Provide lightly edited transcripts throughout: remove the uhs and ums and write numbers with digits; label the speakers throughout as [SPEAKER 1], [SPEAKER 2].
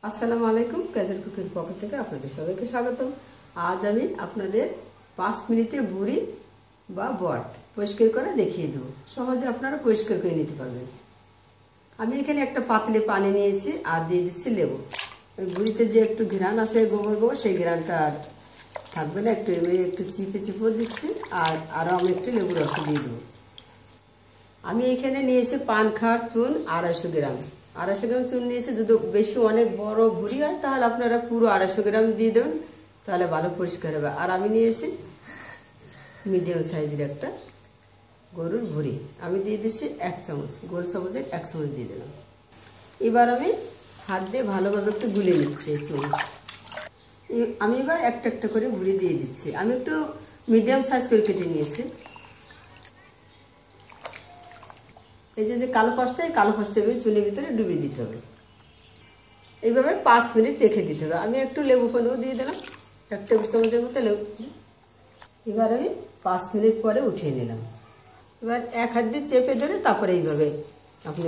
[SPEAKER 1] আসসালামু আলাইকুম। Casual cooking পক্ষ থেকে আপনাদের সবাইকে স্বাগতম। আজ আমি আপনাদের 5 মিনিটে ভুড়ি বা বট পরিষ্কার করে দেখিয়ে দেবো। সহজে আপনারা পরিষ্কার করে নিতে পারবেন। আমি এখানে একটা পাতলে পানি নিয়েছি আর দিয়ে দিচ্ছি লেবু। ভুড়িতে যে একটু ঘ্রাণ আসে গোবর গোবর, সেই ঘ্রাণটা আর থাকবে না। একটু চিপে চিপে দিচ্ছি আর আরও আমি একটু লেবুর রস দিয়ে দেবো। আমি এখানে নিয়েছি পান খাওয়ার চুন 250 গ্রাম। 250 গ্রাম চুন নিয়েছি। যদি বেশি অনেক বড় ভুড়ি হয় তাহলে আপনারা পুরো 250 গ্রাম দিয়ে দেবেন, তাহলে ভালো পরিষ্কার হবে। আর আমি নিয়েছি মিডিয়াম সাইজের একটা গরুর ভুড়ি, আমি দিয়ে দিচ্ছি 1 চামচ, গোল চামচের 1 চামচ দিয়ে দিলাম। এবার আমি হাত দিয়ে ভালোভাবে একটু গুলে নিচ্ছি চুন। আমি এবার একটা একটা করে ভুড়ি দিয়ে দিচ্ছি। আমি একটু মিডিয়াম সাইজ করে কেটে নিয়েছি। এই যে কালো পাশটা, এই কালো পাশটা চুনের ভিতরে ডুবিয়ে দিতে হবে। এইভাবে 5 মিনিট রেখে দিতে হবে। আমি একটু লেবু পানিও দিয়ে দিলাম, 1 টেবিল চামচের মতো লেবু। এবার আমি 5 মিনিট পরে উঠিয়ে নিলাম। এবার এক হাত দিয়ে চেপে ধরে তারপরে এইভাবে আপনি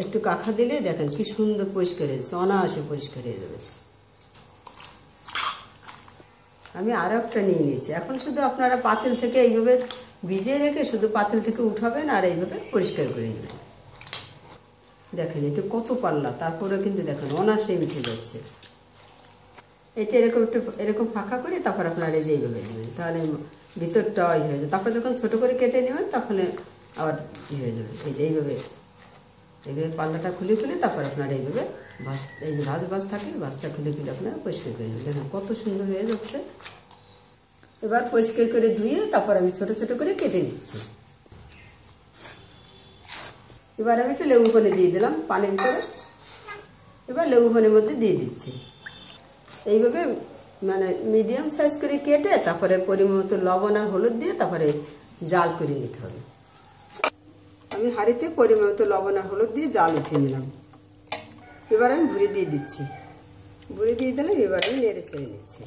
[SPEAKER 1] একটু কাখা দিলে দেখেন কি সুন্দর পরিষ্কার হয়েছে, অনায়াসে পরিষ্কার হয়ে যাবে। আমি আরও একটা নিয়ে নিয়েছি। এখন শুধু আপনারা পাতিল থেকে এইভাবে ভিজিয়ে রেখে শুধু পাতিল থেকে উঠাবেন আর এইভাবে পরিষ্কার করে নেবেন। দেখেন এটা কত পাল্লা, তারপরে কিন্তু দেখেন অনায়াসে উঠে যাচ্ছে। এটা এরকম ফাঁকা করে তারপর আপনারা এই যে এইভাবে নেবেন, তাহলে ভিতরটা হয়ে যাবে। তারপর যখন ছোটো করে কেটে নেবেন তখন আবার হয়ে যাবে। এই যে এইভাবে পাল্লাটা খুলে খুলে তারপর আপনারা এইভাবে এই যে ভাঁজ থাকে, ভাঁজটা খুলে খুলে আপনারা পরিষ্কার করে নেবেন। দেখেন কত সুন্দর হয়ে যাচ্ছে। এবার পরিষ্কার করে ধুয়ে তারপর আমি ছোটো ছোটো করে কেটে নিচ্ছি। এবার আমি একটু লেবু পানি দিয়ে দিলাম পানির ভিতরে। এবার লেবু পানির মধ্যে দিয়ে দিচ্ছি। এইভাবে মানে মিডিয়াম সাইজ করে কেটে তারপরে পরিমাণ মতো লবণ আর হলুদ দিয়ে তারপরে জাল করে নিতে হবে। আমি হাঁড়িতে পরিমাণ মতো লবণ আর হলুদ দিয়ে জাল উঠিয়ে নিলাম। এবার আমি ভুড়ি দিয়ে দিচ্ছি। ভুড়ি দিয়ে দিলাম। এবার আমি নেড়ে চেড়ে নিচ্ছি।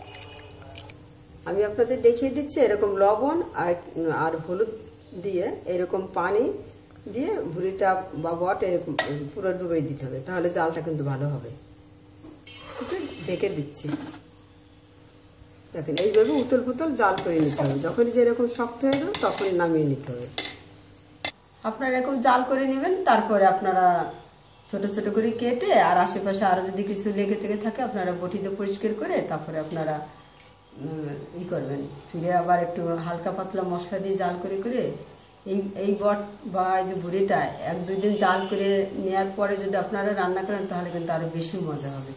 [SPEAKER 1] আমি আপনাদের দেখিয়ে দিচ্ছি এরকম লবণ আর হলুদ দিয়ে এরকম পানি দিয়ে ভুড়িটা বা বট এরকম পুরো ডুবিয়ে দিতে হবে, তাহলে জালটা কিন্তু ভালো হবে। ঢেকে দিচ্ছি। দেখেন এইভাবে উতল পুতল জাল করে নিতে হবে। যখনই যেরকম শক্ত হয়ে যাবে তখনই নামিয়ে নিতে হবে। আপনারা এরকম জাল করে নেবেন। তারপরে আপনারা ছোট ছোট করে কেটে আর আশেপাশে আরও যদি কিছু লেগে থেকে থাকে আপনারা বটিতে পরিষ্কার করে তারপরে আপনারা করবেন। ফিরে আবার একটু হালকা পাতলা মশলা দিয়ে জাল করে করে এই বট বা এই যে ভুড়িটা 1-2 দিন জাল করে নেওয়ার পরে যদি আপনারা রান্না করেন তাহলে কিন্তু আরও বেশি মজা হবে।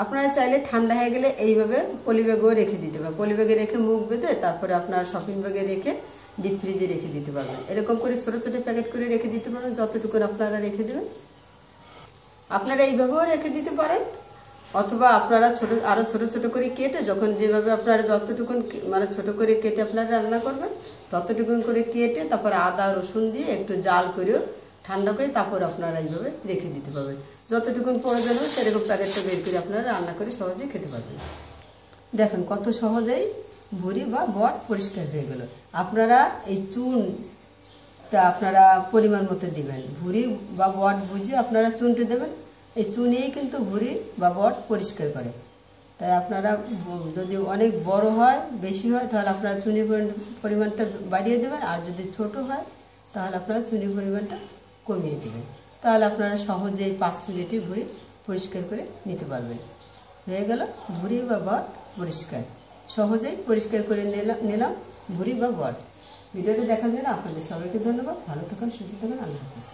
[SPEAKER 1] আপনারা চাইলে ঠান্ডা হয়ে গেলে এইভাবে পলি ব্যাগেও রেখে দিতে পারেন। পলি ব্যাগে রেখে মুখ বেঁধে তারপরে আপনার শপিং ব্যাগে রেখে ডিপ ফ্রিজে রেখে দিতে পারবেন। এরকম করে ছোটো ছোটো প্যাকেট করে রেখে দিতে পারবেন, যতটুকু আপনারা রেখে দেবেন। আপনারা এইভাবেও রেখে দিতে পারেন, অথবা আপনারা আরও ছোটো ছোটো করে কেটে যখন যেভাবে আপনারা যতটুকু মানে ছোটো করে কেটে আপনারা রান্না করবেন ততটুকুন করে কেটে তারপরে আদা রসুন দিয়ে একটু জাল করেও ঠান্ডা করে তারপর আপনারা এইভাবে রেখে দিতে পারবেন। যতটুকুন প্রয়োজন হবে সেরকম প্যাকেটটা বের করে আপনারা রান্না করে সহজেই খেতে পারবেন। দেখেন কত সহজেই ভুড়ি বা বট পরিষ্কার হয়ে গেল। আপনারা এই চুনটা আপনারা পরিমাণ মতো দিবেন। ভুড়ি বা বট বুঝে আপনারা চুনটা দেবেন। এই চুনেই কিন্তু ভুড়ি বা বট পরিষ্কার করে। তাই আপনারা যদি অনেক বড় হয় বেশি হয় তাহলে আপনারা চুনির পরিমাণটা বাড়িয়ে দেবেন, আর যদি ছোট হয় তাহলে আপনারা চুনির পরিমাণটা কমিয়ে দেবেন। তাহলে আপনারা সহজেই 5 মিনিটে ভুড়ি পরিষ্কার করে নিতে পারবেন। হয়ে গেল ভুড়ি বা বট পরিষ্কার। সহজেই পরিষ্কার করে নিলাম ভুড়ি বা বট। ভিডিওটি দেখার জন্য আপনাদের সবাইকে ধন্যবাদ। ভালো থাকুন, সুস্থ থাকুন। আল্লাহ হাফেজ।